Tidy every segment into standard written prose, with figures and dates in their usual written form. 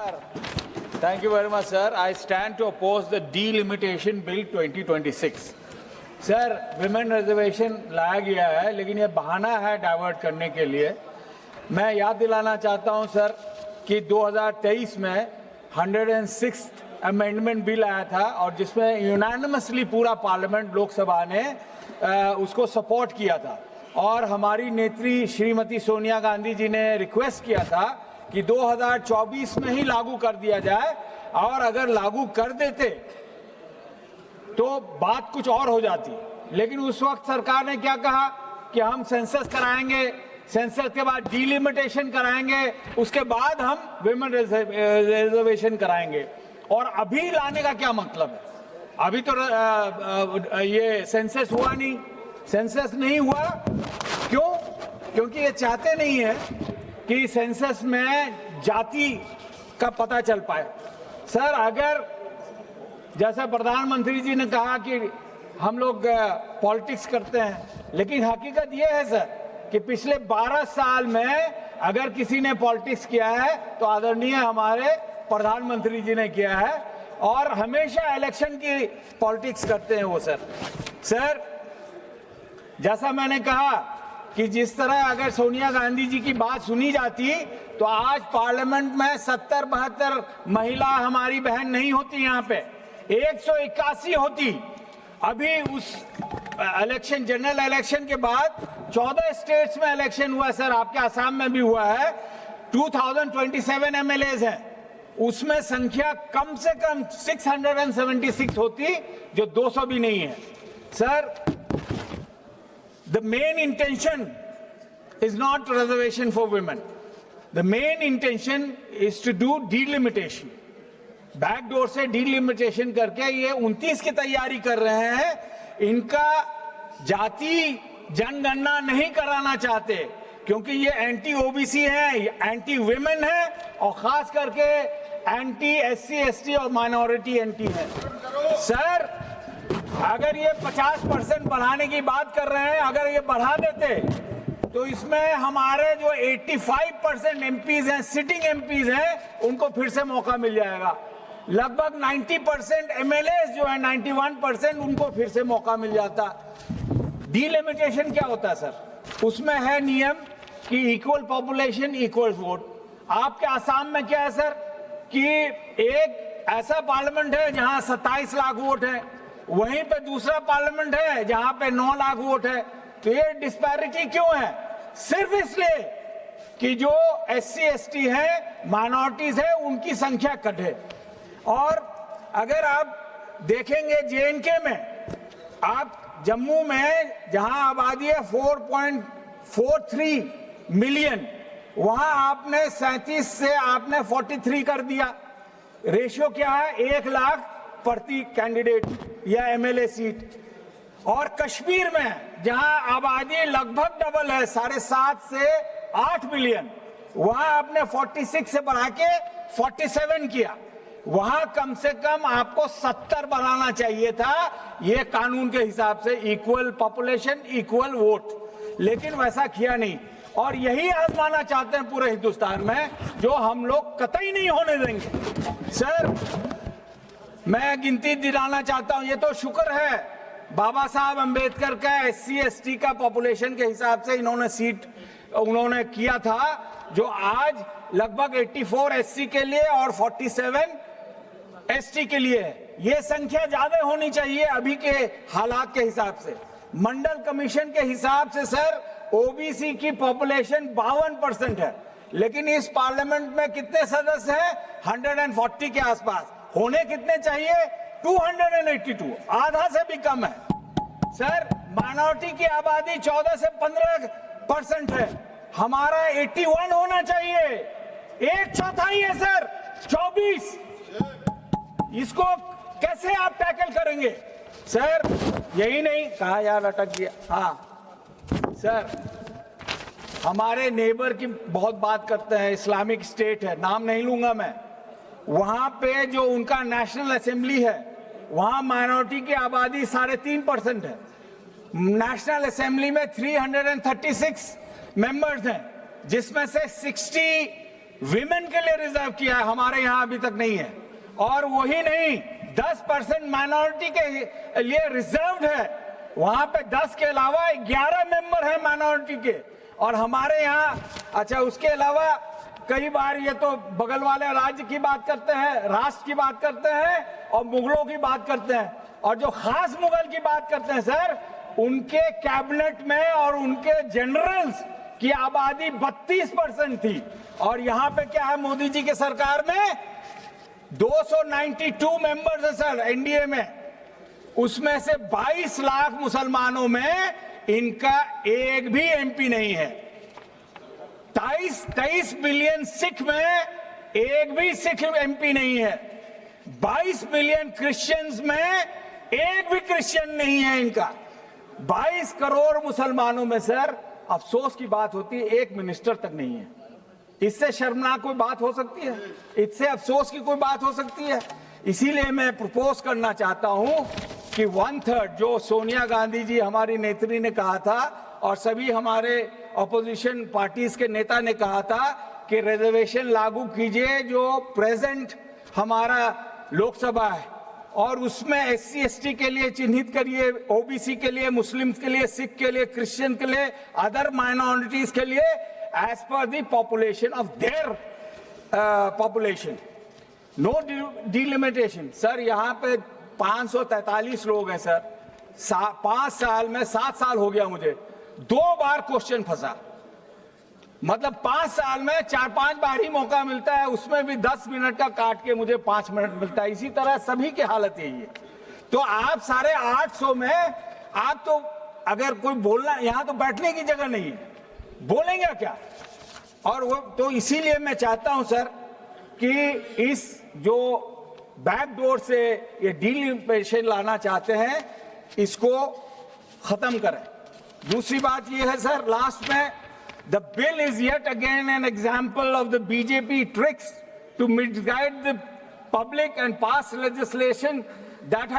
Thank you very much, sir. I stand to oppose the delimitation bill 2026. Sir, women reservation लाया गया है, लेकिन ये बहाना है डाइवर्ट करने के लिए। मैं याद दिलाना चाहता हूं सर कि 2023 में 106th अमेंडमेंट बिल आया था और जिसमें यूनानिमसली पूरा पार्लियामेंट लोकसभा ने उसको सपोर्ट किया था और हमारी नेत्री श्रीमती सोनिया गांधी जी ने रिक्वेस्ट किया था कि 2024 में ही लागू कर दिया जाए, और अगर लागू कर देते तो बात कुछ और हो जाती। लेकिन उस वक्त सरकार ने क्या कहा कि हम सेंसस कराएंगे, सेंसस के बाद डीलिमिटेशन कराएंगे, उसके बाद हम विमेन रिजर्वेशन कराएंगे। और अभी लाने का क्या मतलब है? अभी तो ये सेंसस हुआ नहीं, सेंसस नहीं हुआ। क्यों? क्योंकि ये चाहते नहीं है कि सेंसस में जाति का पता चल पाए। सर, अगर जैसा प्रधानमंत्री जी ने कहा कि हम लोग पॉलिटिक्स करते हैं, लेकिन हकीकत ये है सर कि पिछले 12 साल में अगर किसी ने पॉलिटिक्स किया है तो आदरणीय हमारे प्रधानमंत्री जी ने किया है, और हमेशा इलेक्शन की पॉलिटिक्स करते हैं वो सर, जैसा मैंने कहा कि जिस तरह अगर सोनिया गांधी जी की बात सुनी जाती तो आज पार्लियामेंट में 70-72 महिला हमारी बहन नहीं होती, यहाँ पे 181 होती। अभी उस इलेक्शन, जनरल इलेक्शन के बाद 14 स्टेट्स में इलेक्शन हुआ सर, आपके आसाम में भी हुआ है। 2027 एमएलएज हैं, उसमें संख्या कम से कम 676 होती, जो 200 भी नहीं है। Sir, the main intention is not reservation for women. The main intention is to do delimitation. Backdoor से डीलिमिटेशन करके ये 29 की तैयारी कर रहे हैं। इनका जाति जनगणना नहीं कराना चाहते क्योंकि ये एंटी ओबीसी है, एंटी विमेन है, और खास करके एंटी एससी एसटी और माइनॉरिटी एंटी है। सर, अगर ये 50% बढ़ाने की बात कर रहे हैं, अगर ये बढ़ा देते तो इसमें हमारे जो 85% एमपीज हैं, सिटिंग एमपीज हैं, उनको फिर से मौका मिल जाएगा। लगभग 90% एमएलए जो है, 91%, उनको फिर से मौका मिल जाता। डीलिमिटेशन क्या होता है सर? उसमें है नियम कि इक्वल पॉपुलेशन इक्वल वोट। आपके आसाम में क्या है सर कि एक ऐसा पार्लियामेंट है जहां 27 लाख वोट है, वहीं पे दूसरा पार्लियामेंट है जहां पे 9 लाख वोट है। तो ये डिस्पैरिटी क्यों है? सिर्फ इसलिए कि जो एससी एसटी है, माइनॉरिटीज है, उनकी संख्या घटे। और अगर आप देखेंगे जेएनके में, आप जम्मू में जहां आबादी है 4.43 मिलियन, वहां आपने 37 से आपने 43 कर दिया। रेशियो क्या है? 1 लाख प्रति कैंडिडेट या एमएलए सीट। और कश्मीर में जहां आबादी लगभग डबल है, 7.5 से 8 मिलियन, वहां आपने 46 से बढ़ा के 47 किया। वहां कम से कम आपको 70 बढ़ाना चाहिए था, ये कानून के हिसाब से, इक्वल पॉपुलेशन इक्वल वोट, लेकिन वैसा किया नहीं। और यही आजमाना चाहते हैं पूरे हिंदुस्तान में, जो हम लोग कतई नहीं होने देंगे। सर, मैं गिनती दिलाना चाहता हूं, ये तो शुक्र है बाबा साहब अंबेडकर का एससी एसटी का पॉपुलेशन के हिसाब से इन्होंने सीट उन्होंने किया था, जो आज लगभग 84 एससी के लिए और 47 एसटी के लिए है। ये संख्या ज्यादा होनी चाहिए अभी के हालात के हिसाब से। मंडल कमीशन के हिसाब से सर ओबीसी की पॉपुलेशन 52% है, लेकिन इस पार्लियामेंट में कितने सदस्य हैं? 140 के आसपास। होने कितने चाहिए? 282, आधा से भी कम है। सर, माइनॉरिटी की आबादी 14 से 15% है, हमारा 81 होना चाहिए, 1/4 है सर, 24। इसको कैसे आप टैकल करेंगे? सर, यही नहीं कहा यार, अटक गया। हाँ सर, हमारे नेबर की बहुत बात करते हैं, इस्लामिक स्टेट है, नाम नहीं लूंगा मैं। वहां पे जो उनका नेशनल असेंबली है, वहां माइनॉरिटी की आबादी 3.5% है। नेशनल असेंबली में 336 मेंबर्स हैं, जिसमें से 60 विमेन के लिए रिजर्व किया है, हमारे यहां अभी तक नहीं है। और वही नहीं, 10% माइनॉरिटी के लिए रिजर्व्ड है, वहां पे 10 के अलावा 11 मेंबर है माइनॉरिटी के। और हमारे यहाँ अच्छा, उसके अलावा कई बार ये तो बगल वाले राज्य की बात करते हैं, राष्ट्र की बात करते हैं और मुगलों की बात करते हैं, और जो खास मुगल की बात करते हैं सर, उनके कैबिनेट में और उनके जनरल्स की आबादी 32% थी। और यहां पे क्या है, मोदी जी के सरकार में 292 मेंबर्स है सर एनडीए में, उसमें से 22 लाख मुसलमानों में इनका एक भी एमपी नहीं है। 23 बिलियन सिख में एक भी सिख एमपी नहीं है। 22 बिलियन क्रिश्चियंस में एक भी क्रिश्चियन नहीं है इनका। 22 करोड़ मुसलमानों में सर अफसोस की बात होती है, एक मिनिस्टर तक नहीं है। इससे शर्मनाक कोई बात हो सकती है? इससे अफसोस की कोई बात हो सकती है? इसीलिए मैं प्रपोज करना चाहता हूं कि 1/3 जो सोनिया गांधी जी हमारी नेत्री ने कहा था और सभी हमारे ऑपोजिशन पार्टीज के नेता ने कहा था कि रिजर्वेशन लागू कीजिए जो प्रेजेंट हमारा लोकसभा है, और उसमें SC ST के लिए चिन्हित करिए, OBC के लिए, मुस्लिम्स के लिए, सिख के लिए, क्रिश्चियन के लिए, अदर माइनॉरिटीज के लिए एज पर the population of their population, no delimitation. Sir यहाँ पे 543 लोग हैं सर, 5 साल में 7 साल हो गया मुझे, 2 बार क्वेश्चन फंसा, मतलब 5 साल में 4-5 बार ही मौका मिलता है, उसमें भी 10 मिनट का काट के मुझे 5 मिनट मिलता है। इसी तरह सभी की हालत यही है। तो आप 850 में आप तो अगर कोई बोलना, यहां तो बैठने की जगह नहीं है, बोलेंगे क्या? और वो तो इसीलिए मैं चाहता हूं सर कि इस जो बैकडोर से ये डिलिमिटेशन लाना चाहते हैं, इसको खत्म करें। दूसरी बात ये है सर, लास्ट में, the bill is yet again an example of the BJP tricks to misguide the public and pass legislation that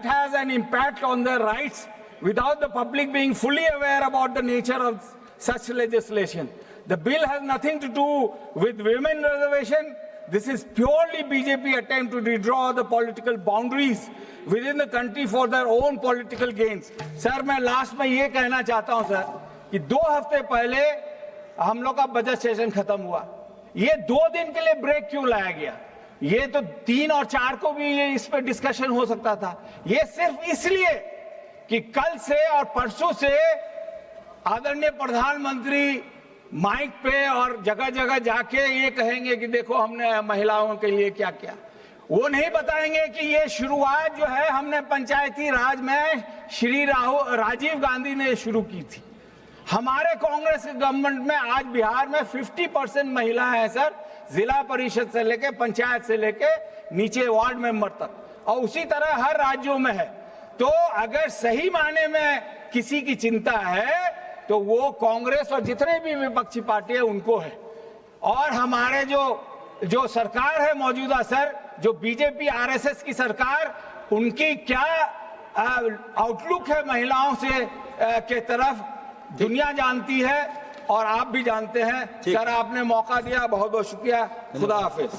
has an impact on their rights without the public being fully aware about the nature of such legislation. The bill has nothing to do with women reservation. This is purely BJP attempt to redraw the political boundaries within the country for their own political gains. Sir मैं last में ये कहना चाहता हूं sir कि 2 हफ्ते पहले हम लोग का बजट सेशन खत्म हुआ, ये 2 दिन के लिए ब्रेक क्यों लाया गया? ये तो 3 और 4 को भी ये इस पे डिस्कशन हो सकता था। ये सिर्फ इसलिए कि कल से और परसों से आदरणीय प्रधानमंत्री माइक पे और जगह जगह जाके ये कहेंगे कि देखो हमने महिलाओं के लिए क्या किया। वो नहीं बताएंगे कि ये शुरुआत जो है हमने पंचायती राज में श्री राजीव गांधी ने शुरू की थी। हमारे कांग्रेस के गवर्नमेंट में आज बिहार में 50% महिलाएं हैं सर, जिला परिषद से लेके पंचायत से लेके नीचे वार्ड मेंबर तक, और उसी तरह हर राज्यों में है। तो अगर सही मायने में किसी की चिंता है तो वो कांग्रेस और जितने भी विपक्षी पार्टी है उनको है। और हमारे जो सरकार है मौजूदा सर, जो बीजेपी RSS की सरकार, उनकी क्या आउटलुक है महिलाओं से के तरफ, दुनिया जानती है और आप भी जानते हैं। सर आपने मौका दिया, बहुत बहुत शुक्रिया। खुदा हाफिज।